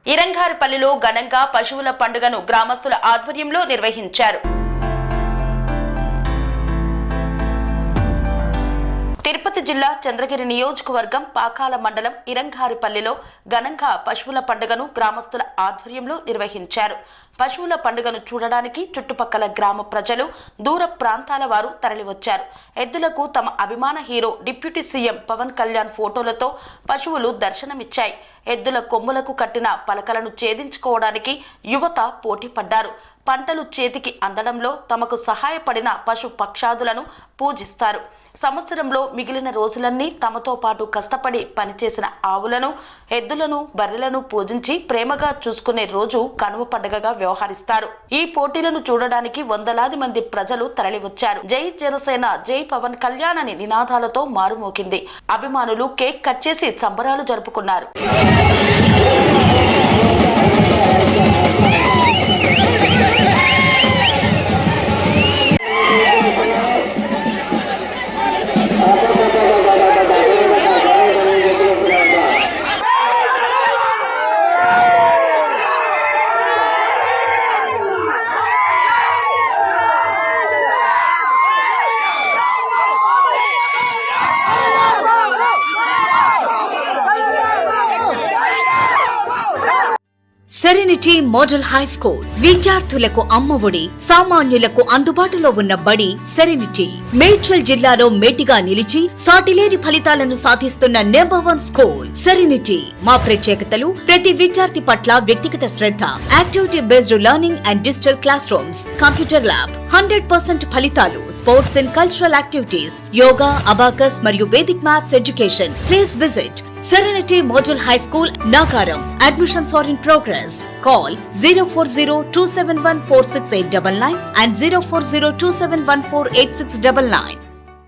ఇరంగారిపల్లిలో ఘనంగా పశువుల పండుగను గ్రామస్తుల ఆధ్వర్యంలో నిర్వహించారు. తిరుపతి జిల్లా చంద్రగిరి నియోజకవర్గం పాకాల మండలం ఇరంగారిపల్లిలో ఘనంగా పశువుల పండుగను గ్రామస్తుల ఆధ్వర్యంలో నిర్వహించారు. పశువుల పండుగను చూడడానికి చుట్టుపక్కల గ్రామ ప్రజలు, దూర ప్రాంతాల వారు తరలివచ్చారు. ఎద్దులకు తమ అభిమాన hero deputy CM Pawan Kalyan ఫోటోలతో పశువులు దర్శనమిచ్చాయి. ఎద్దుల కొమ్ములకు కట్టిన పలకలను ఛేదించుకోవడానికి యువత పోటీ పడ్డారు. పంటలు చేతికి అందడంలో తమకు సహాయపడిన పశు పక్షాదులను పూజిస్తారు. సంవత్సరంలో మిగిలిన రోజులన్నీ తమతో పాటు కష్టపడి పనిచేసిన ఆవులను, ఎద్దులను, బర్రెలను పూజించి ప్రేమగా చూసుకునే రోజు కనుమ పండుగగా వ్యవహరిస్తారు. ఈ పోటీలను చూడడానికి వందలాది మంది ప్రజలు తరలివచ్చారు. జై జనసేన, జై పవన్ కళ్యాణ్ అని నినాదాలతో మారుమోగింది. అభిమానులు కేక్ కట్ చేసి సంబరాలు జరుపుకున్నారు. సెరెనిటీ మోడల్ హై స్కూల్ విద్యార్థులకు అమ్మఒడి, సామాన్యులకు అందుబాటులో ఉన్న బడి సెరెనిటీ. మేడ్చల్ జిల్లాలో మేటిగా నిలిచి సాటిలేని ఫలితాలను సాధిస్తున్న నెంబర్ 1 స్కూల్ సెరెనిటీ. మా ప్రత్యేకతలు: ప్రతి విద్యార్థి పట్ల వ్యక్తిగత శ్రద్ధ, activity based learning and digital classrooms, computer lab, 100% ఫలితాలు, sports and cultural activities, yoga, abacus మరియు Vedic maths education. Please visit Serenity Model High School, Nagaram. Admissions are in progress. Call 040-271-46899 and 040-271-48699.